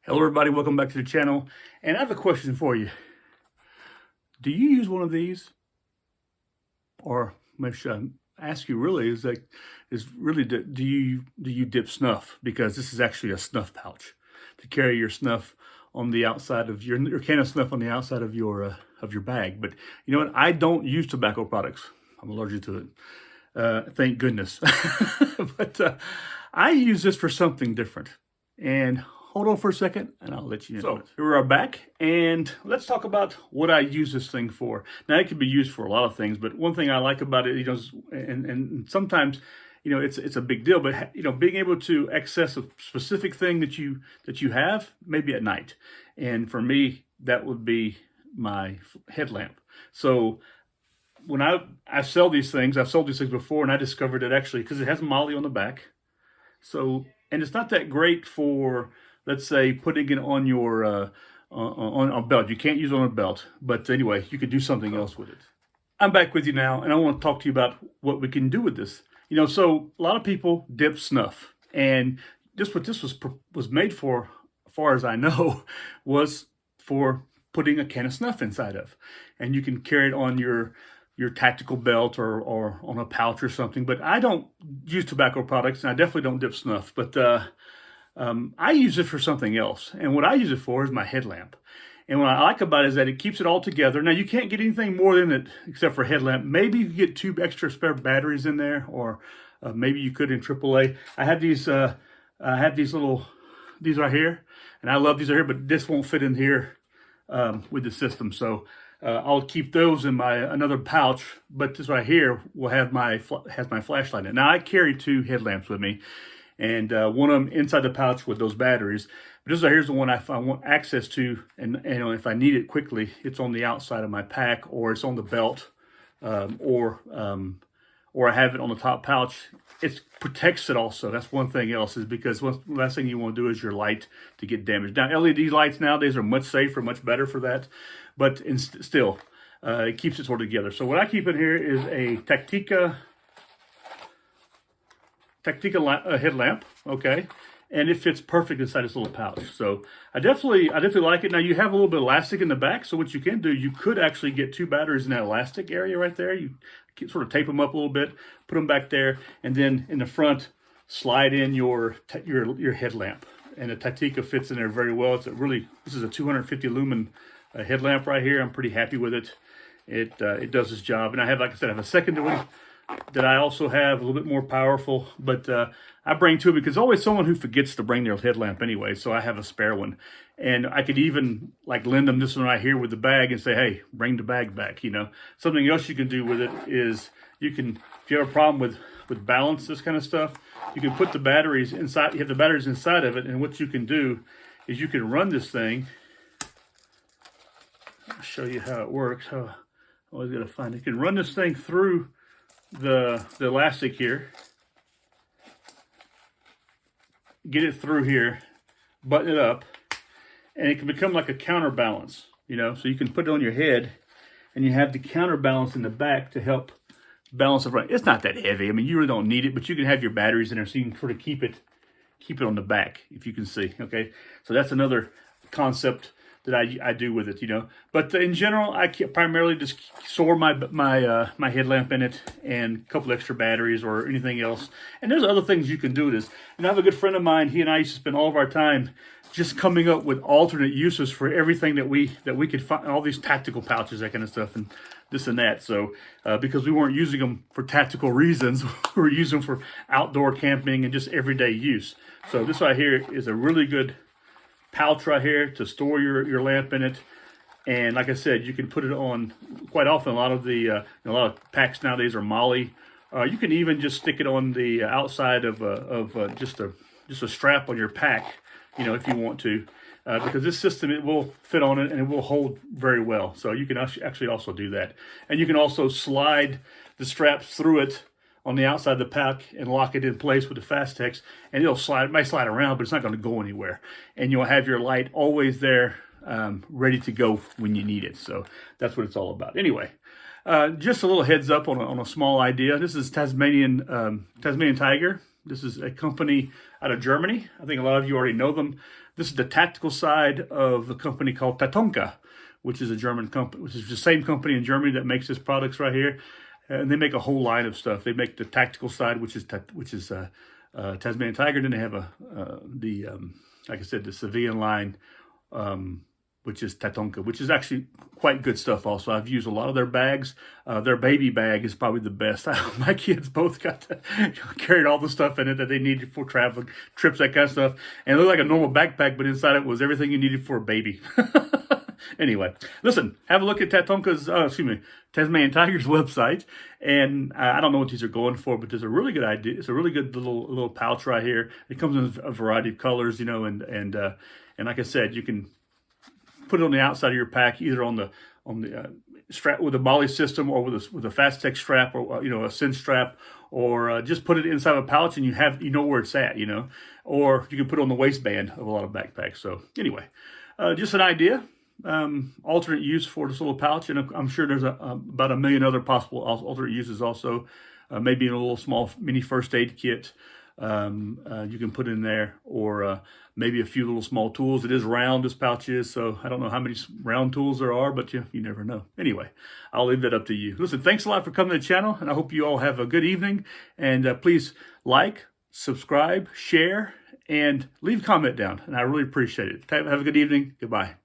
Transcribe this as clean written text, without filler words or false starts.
Hello everybody, welcome back to the channel. And I have a question for you. Do you use one of these? Or maybe should I ask you really, do you dip snuff? Because this is actually a snuff pouch to carry your snuff on the outside of your can of snuff on the outside of your bag. But you know what? I don't use tobacco products. I'm allergic to it. Thank goodness. But I use this for something different. And hold on for a second, and I'll let you know. So here we are back, and let's talk about what I use this thing for. Now, it can be used for a lot of things, but one thing I like about it, and sometimes, it's a big deal, but being able to access a specific thing that you have, maybe at night, and for me, that would be my headlamp. So when I sell these things, I've sold these things before, and I discovered it actually because it has MOLLE on the back. So, and it's not that great for, let's say, putting it on your on a belt. You can't use it on a belt, but anyway, you could do something else with it. I'm back with you now, and I want to talk to you about what we can do with this. So a lot of people dip snuff, and just what this was made for, as far as I know, was for putting a can of snuff inside of, and you can carry it on your tactical belt or on a pouch or something. But I don't use tobacco products, and I definitely don't dip snuff. But I use it for something else, and what I use it for is my headlamp. And what I like about it is that it keeps it all together. Now, you can't get anything more than it except for headlamp. Maybe you could get 2 extra spare batteries in there, or maybe you could in AAA. I have these these right here, and I love these right here, but this won't fit in here with the system. So I'll keep those in another pouch, but this right here will have my flashlight in it. Now, I carry 2 headlamps with me, and one of them inside the pouch with those batteries. But this right here is the one I want access to, and if I need it quickly, it's on the outside of my pack, or it's on the belt, or I have it on the top pouch. It protects it also. That's one thing else, is because the last thing you want to do is your light to get damaged. Now, LED lights nowadays are much safer, much better for that, but still, it keeps it sort of together. So what I keep in here is a Tactica headlamp, okay, and it fits perfect inside this little pouch. So I definitely like it. Now, you have a little bit of elastic in the back, so what you can do, you could actually get 2 batteries in that elastic area right there. You can sort of tape them up a little bit, put them back there, and then in the front, slide in your headlamp. And the Tactica fits in there very well. This is a 250 lumen headlamp right here. I'm pretty happy with it. It does its job. And I have, like I said, I have a second one that I also have, a little bit more powerful, but I bring 2 because always someone who forgets to bring their headlamp anyway, so I have a spare one. And I could even like lend them this one right here with the bag and say, hey, bring the bag back. Something else you can do with it is if you have a problem with balance, this kind of stuff, you can put the batteries inside. You have the batteries inside of it, and what you can do is you can run this thing. I'll show you how it works. I always got to find it. You can run this thing through the elastic here, get it through here, button it up, and it can become like a counterbalance, so you can put it on your head, and you have the counterbalance in the back to help balance the front. It's not that heavy. I mean, you really don't need it, but you can have your batteries in there so you can sort of keep it on the back, if you can see. Okay, so that's another concept that I do with it, But in general, I primarily just store my headlamp in it, and a couple extra batteries or anything else. And there's other things you can do with this. And I have a good friend of mine. He and I used to spend all of our time just coming up with alternate uses for everything that we could find. All these tactical pouches, that kind of stuff, and this and that. So because we weren't using them for tactical reasons, we were using them for outdoor camping and just everyday use. So this right here is a really good pouch right here to store your lamp in it. And like I said, you can put it on quite often. A lot of packs nowadays are MOLLE. You can even just stick it on the outside of just a strap on your pack, if you want to, because this system, it will fit on it and it will hold very well. So you can actually also do that, and you can also slide the straps through it on the outside of the pack and lock it in place with the Fastex, and it might slide around, but it's not going to go anywhere. And you'll have your light always there, ready to go when you need it. So that's what it's all about. Anyway, just a little heads up on a small idea. This is Tasmanian Tiger. This is a company out of Germany. I think a lot of you already know them. This is the tactical side of the company called Tatonka, which is a German company, which is the same company in Germany that makes this products right here. And they make a whole line of stuff. They make the tactical side, which is Tasmanian Tiger. Then they have like I said, the civilian line, which is Tatonka, which is actually quite good stuff also. I've used a lot of their bags. Their baby bag is probably the best. My kids both carried all the stuff in it that they needed for traveling, trips, that kind of stuff. And it looked like a normal backpack, but inside it was everything you needed for a baby. Anyway, listen, have a look at Tasmanian Tiger's website. And I don't know what these are going for, but there's a really good idea. It's a really good little pouch right here. It comes in a variety of colors, you know, and like I said, you can put it on the outside of your pack, either on the strap with a MOLLE system, or with a Fastech strap, or a cinch strap, or just put it inside of a pouch and you know where it's at, you know, or you can put it on the waistband of a lot of backpacks. So anyway, just an idea. Alternate use for this little pouch, and I'm sure there's about a million other possible alternate uses also. Maybe in a little small mini first aid kit you can put in there, or maybe a few little small tools. It is round, this pouch is, so I don't know how many round tools there are, but you never know. Anyway, I'll leave that up to you. Listen, thanks a lot for coming to the channel, and I hope you all have a good evening. And please like, subscribe, share, and leave a comment down, and I really appreciate it. Have a good evening. Goodbye.